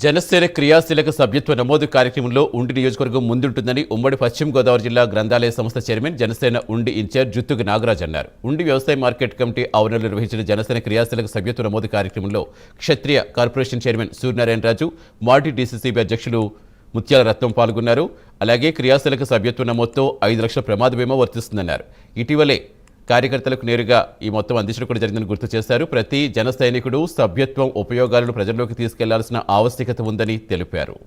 జనసేన క్రియాశీలక సభ్యత్వ నమోదు కార్యక్రమంలో ఉండి నియోజకవర్గం ముందుంటుందని ఉమ్మడి పశ్చిమ గోదావరి జిల్లా గ్రంథాలయ సంస్థ చైర్మన్ జనసేన ఉండి ఇన్ఛార్జ్ జుత్తుగ నాగరాజ్ అన్నారు. ఉండి వ్యవసాయ మార్కెట్ కమిటీ ఆవరణలో నిర్వహించిన జనసేన క్రియాశీలక సభ్యత్వ నమోదు కార్యక్రమంలో క్షత్రియ కార్పొరేషన్ చైర్మన్ సూర్యనారాయణ రాజు, మాజీ డీసీసీబీ అధ్యక్షులు ముత్యాల రత్నం పాల్గొన్నారు. అలాగే క్రియాశీలక సభ్యత్వ నమోదుతో 5 లక్షల ప్రమాద బీమా వర్తిస్తుందన్నారు. ఇటీవలే కార్యకర్తలకు నేరుగా ఈ మొత్తం అందించడం కూడా జరిగిందని గుర్తు చేశారు. ప్రతి జన సైనికుడు సభ్యత్వం ఉపయోగాలను ప్రజల్లోకి తీసుకెళ్లాల్సిన ఆవశ్యకత ఉందని తెలిపారు.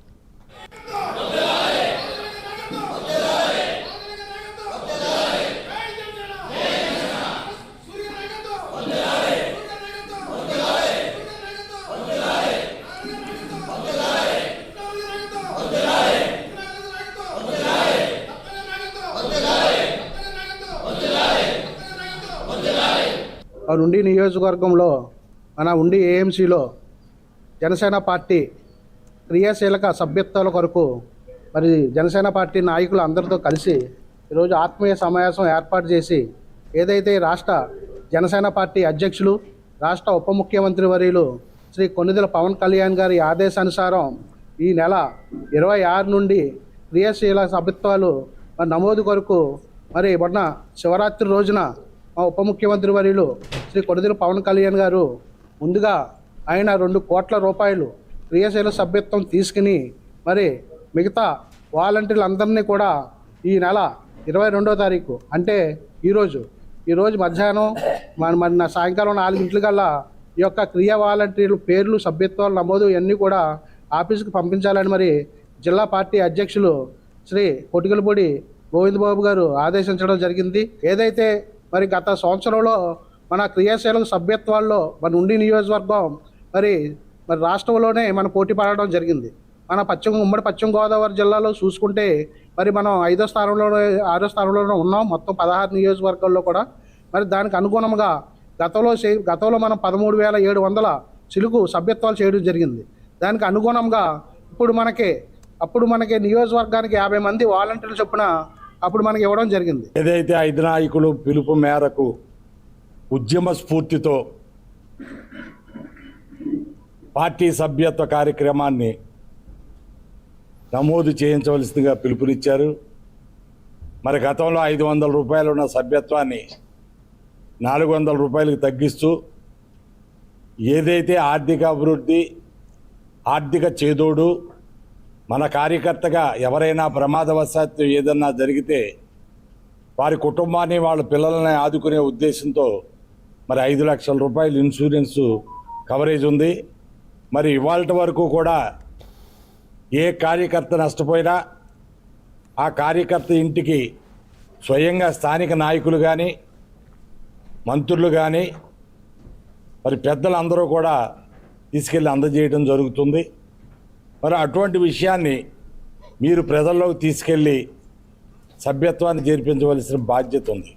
ఉండి నియోజకవర్గంలో మన ఉండి ఏఎంసీలో జనసేన పార్టీ క్రియాశీలక సభ్యత్వాల కొరకు మరి జనసేన పార్టీ నాయకులు అందరితో కలిసి ఈరోజు ఆత్మీయ సమావేశం ఏర్పాటు చేసి ఏదైతే రాష్ట్ర జనసేన పార్టీ అధ్యక్షులు, రాష్ట్ర ఉప ముఖ్యమంత్రి వర్యులు శ్రీ కొణిదెల పవన్ కళ్యాణ్ గారి ఆదేశానుసారం ఈ నెల 26 నుండి క్రియాశీల సభ్యత్వాలు నమోదు కొరకు మరి మొన్న శివరాత్రి రోజున మా ఉప ముఖ్యమంత్రి వర్యులు శ్రీ కొణిదెల పవన్ కళ్యాణ్ గారు ముందుగా ఆయన 2 కోట్ల రూపాయలు క్రియాశీల సభ్యత్వం తీసుకుని మరి మిగతా వాలంటీర్లందరినీ కూడా ఈ నెల 22వ తారీఖు అంటే ఈరోజు మధ్యాహ్నం మన సాయంకాలం 4 గంటలకల్లా ఈ యొక్క క్రియా వాలంటీర్ల పేర్లు, సభ్యత్వాలు నమోదు ఇవన్నీ కూడా ఆఫీసుకు పంపించాలని మరి జిల్లా పార్టీ అధ్యక్షులు శ్రీ కొటికలపూడి గోవిందబాబు గారు ఆదేశించడం జరిగింది. ఏదైతే మరి గత సంవత్సరంలో మన క్రియాశీలక సభ్యత్వాల్లో మన ఉండి నియోజకవర్గం మరి రాష్ట్రంలోనే మనం పోటీ పడడం జరిగింది. మన ఉమ్మడి పశ్చిమ గోదావరి జిల్లాలో చూసుకుంటే మరి మనం 6వ స్థానంలోనే ఉన్నాం మొత్తం 16 నియోజకవర్గాల్లో కూడా. మరి దానికి అనుగుణంగా గతంలో మనం 13,700 చిలుకు సభ్యత్వాలు చేయడం జరిగింది. దానికి అనుగుణంగా అప్పుడు మనకి నియోజకవర్గానికి 50 మంది వాలంటీర్లు చొప్పున అప్పుడు మనకి ఇవ్వడం జరిగింది. ఏదైతే 5 నాయకులు పిలుపు మేరకు ఉద్యమ స్ఫూర్తితో పార్టీ సభ్యత్వ కార్యక్రమాన్ని నమోదు చేయించవలసిందిగా పిలుపునిచ్చారు. మరి గతంలో 500 రూపాయలు ఉన్న సభ్యత్వాన్ని 400 రూపాయలకు తగ్గిస్తూ ఏదైతే ఆర్థిక అభివృద్ధి, ఆర్థిక చేదోడు, మన కార్యకర్తగా ఎవరైనా ప్రమాదవశాత్తు ఏదన్నా జరిగితే వారి కుటుంబాన్ని, వాళ్ళ పిల్లల్ని ఆదుకునే ఉద్దేశంతో మరి 5 లక్షల రూపాయలు ఇన్సూరెన్సు కవరేజ్ ఉంది. మరి ఇవాళ వరకు కూడా ఏ కార్యకర్త నష్టపోయినా ఆ కార్యకర్త ఇంటికి స్వయంగా స్థానిక నాయకులు కానీ, మంత్రులు కానీ, మరి పెద్దలందరూ కూడా తీసుకెళ్ళి అందజేయడం జరుగుతుంది. మరి అటువంటి విషయాన్ని మీరు ప్రజల్లోకి తీసుకెళ్ళి సభ్యత్వాన్ని చేర్పించవలసిన బాధ్యత ఉంది.